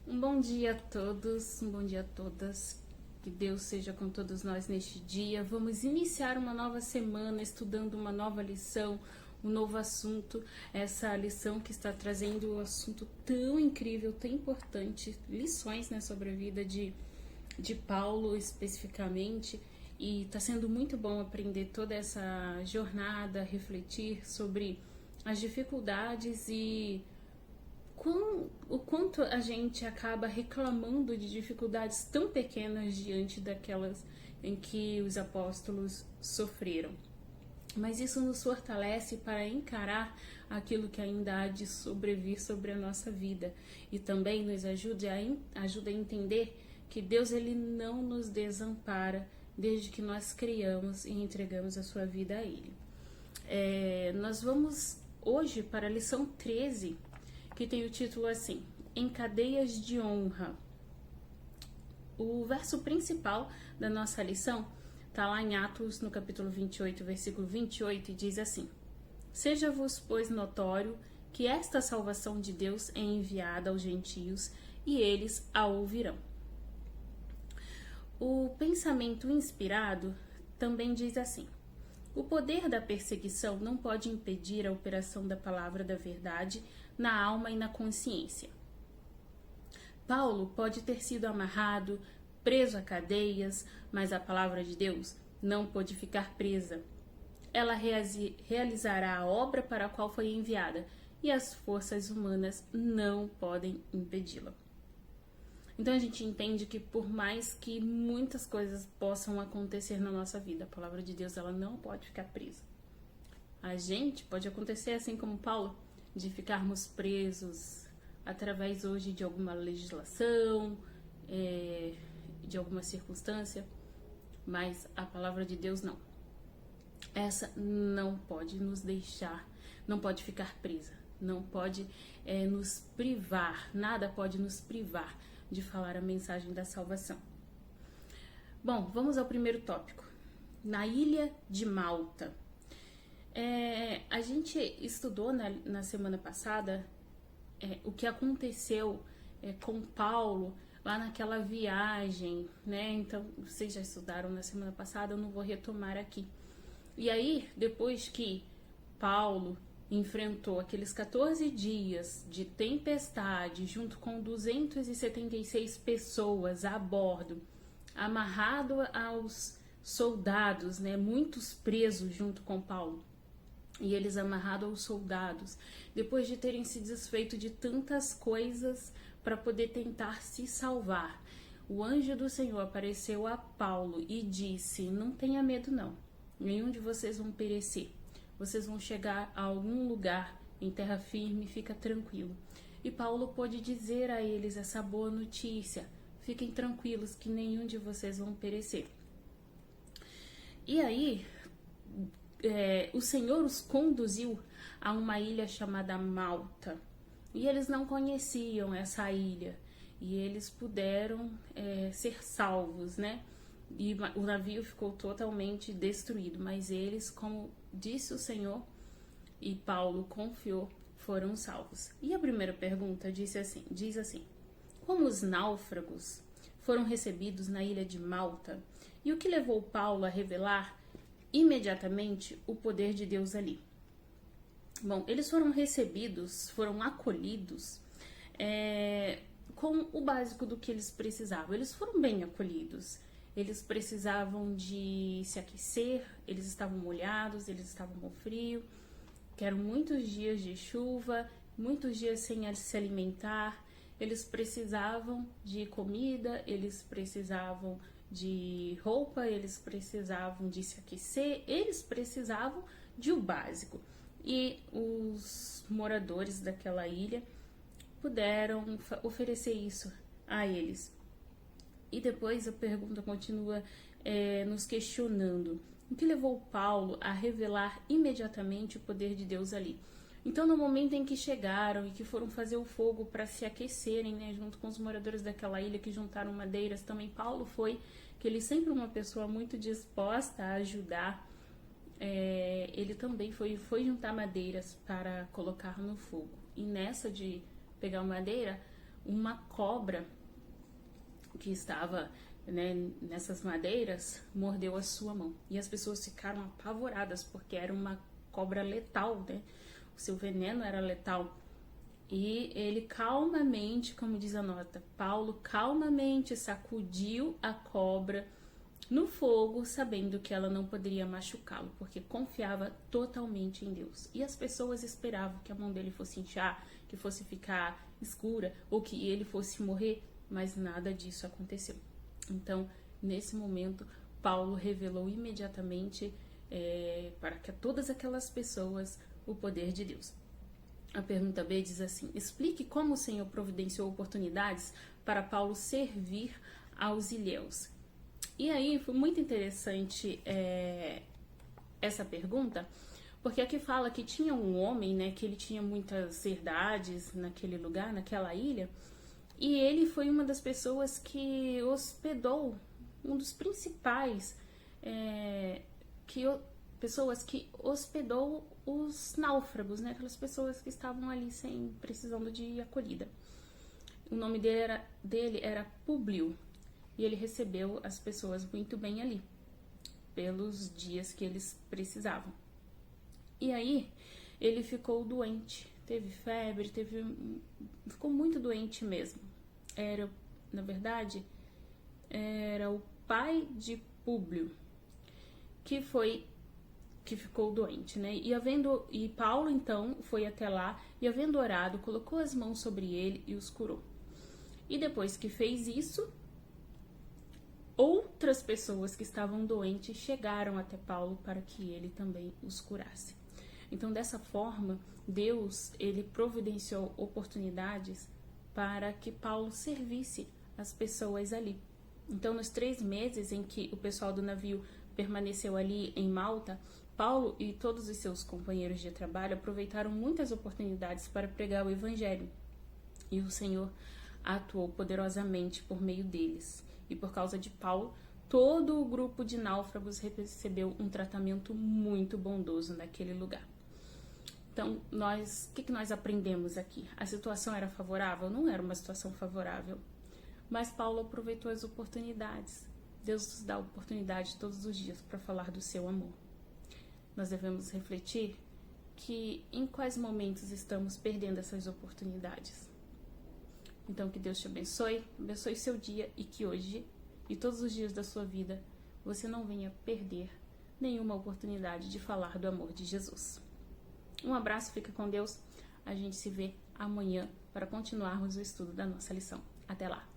Um bom dia a todos, um bom dia a todas. Que Deus seja com todos nós neste dia. Vamos iniciar uma nova semana estudando uma nova lição, um novo assunto. Essa lição que está trazendo um assunto tão incrível, tão importante, lições, né, sobre a vida de Paulo especificamente. E está sendo muito bom aprender toda essa jornada, refletir sobre as dificuldades e o quanto a gente acaba reclamando de dificuldades tão pequenas diante daquelas em que os apóstolos sofreram. Mas isso nos fortalece para encarar aquilo que ainda há de sobrevir sobre a nossa vida e também nos ajuda a entender que Deus ele não nos desampara desde que nós criamos e entregamos a sua vida a Ele. Nós vamos hoje para a lição 13, que tem o título assim: Em Cadeias de Honra. O verso principal da nossa lição está lá em Atos, no capítulo 28, versículo 28, e diz assim: Seja-vos, pois, notório que esta salvação de Deus é enviada aos gentios, e eles a ouvirão. O pensamento inspirado também diz assim: o poder da perseguição não pode impedir a operação da palavra da verdade na alma e na consciência. Paulo pode ter sido amarrado, preso a cadeias, mas a palavra de Deus não pôde ficar presa. Ela realizará a obra para a qual foi enviada, e as forças humanas não podem impedi-la. Então a gente entende que por mais que muitas coisas possam acontecer na nossa vida, a palavra de Deus ela não pode ficar presa. A gente pode acontecer assim como Paulo, de ficarmos presos através hoje de alguma legislação, de alguma circunstância, mas a palavra de Deus não. Essa não pode nos deixar, não pode ficar presa, não pode nos privar, nada pode nos privar de falar a mensagem da salvação. Bom, vamos ao primeiro tópico. Na ilha de Malta. A gente estudou na semana passada o que aconteceu com Paulo lá naquela viagem, né? Então, vocês já estudaram na semana passada, eu não vou retomar aqui. E aí, depois que Paulo enfrentou aqueles 14 dias de tempestade junto com 276 pessoas a bordo, amarrado aos soldados, né, muitos presos junto com Paulo, e eles amarrados aos soldados, depois de terem se desfeito de tantas coisas para poder tentar se salvar, o anjo do Senhor apareceu a Paulo e disse: não tenha medo não, nenhum de vocês vão perecer. Vocês vão chegar a algum lugar em terra firme, fica tranquilo. E Paulo pôde dizer a eles essa boa notícia: fiquem tranquilos que nenhum de vocês vão perecer. E aí, o Senhor os conduziu a uma ilha chamada Malta. E eles não conheciam essa ilha. E eles puderam ser salvos, né? E o navio ficou totalmente destruído, mas eles, como disse o Senhor e Paulo confiou, foram salvos. E a primeira pergunta diz assim: como os náufragos foram recebidos na ilha de Malta? E o que levou Paulo a revelar imediatamente o poder de Deus ali? Bom, eles foram recebidos, foram acolhidos com o básico do que eles precisavam. Eles foram bem acolhidos. Eles precisavam de se aquecer, eles estavam molhados, eles estavam com frio, que eram muitos dias de chuva, muitos dias sem se alimentar. Eles precisavam de comida, eles precisavam de roupa, eles precisavam de se aquecer, eles precisavam de o básico. E os moradores daquela ilha puderam oferecer isso a eles. E depois a pergunta continua nos questionando: o que levou Paulo a revelar imediatamente o poder de Deus ali? Então, no momento em que chegaram e que foram fazer o fogo para se aquecerem, né, junto com os moradores daquela ilha que juntaram madeiras, também Paulo foi, que ele sempre uma pessoa muito disposta a ajudar, ele também foi juntar madeiras para colocar no fogo. E nessa de pegar madeira, uma cobra que estava, né, nessas madeiras mordeu a sua mão. E as pessoas ficaram apavoradas, porque era uma cobra letal, né? O seu veneno era letal. E ele calmamente, como diz a nota, Paulo calmamente sacudiu a cobra no fogo, sabendo que ela não poderia machucá-lo, porque confiava totalmente em Deus. E as pessoas esperavam que a mão dele fosse inchar, que fosse ficar escura, ou que ele fosse morrer, mas nada disso aconteceu. Então, nesse momento, Paulo revelou imediatamente para que todas aquelas pessoas o poder de Deus. A pergunta B diz assim: explique como o Senhor providenciou oportunidades para Paulo servir aos ilhéus. E aí foi muito interessante essa pergunta, porque aqui fala que tinha um homem, né, que ele tinha muitas herdades naquele lugar, naquela ilha, e ele foi uma das pessoas que hospedou, um dos principais pessoas que hospedou os náufragos, né, aquelas pessoas que estavam ali precisando de acolhida. O nome dele era Públio, e ele recebeu as pessoas muito bem ali, pelos dias que eles precisavam. E aí, ele ficou doente, teve febre, ficou muito doente mesmo. Na verdade, era o pai de Públio que ficou doente, né? E Paulo, então, foi até lá e, havendo orado, colocou as mãos sobre ele e os curou. E depois que fez isso, outras pessoas que estavam doentes chegaram até Paulo para que ele também os curasse. Então, dessa forma, Deus, ele providenciou oportunidades para que Paulo servisse as pessoas ali. Então, nos 3 meses em que o pessoal do navio permaneceu ali em Malta, Paulo e todos os seus companheiros de trabalho aproveitaram muitas oportunidades para pregar o evangelho. E o Senhor atuou poderosamente por meio deles. E por causa de Paulo, todo o grupo de náufragos recebeu um tratamento muito bondoso naquele lugar. Então, o que nós aprendemos aqui? A situação era favorável? Não era uma situação favorável. Mas Paulo aproveitou as oportunidades. Deus nos dá oportunidade todos os dias para falar do seu amor. Nós devemos refletir que em quais momentos estamos perdendo essas oportunidades. Então, que Deus te abençoe seu dia, e que hoje e todos os dias da sua vida você não venha perder nenhuma oportunidade de falar do amor de Jesus. Um abraço, fica com Deus. A gente se vê amanhã para continuarmos o estudo da nossa lição. Até lá!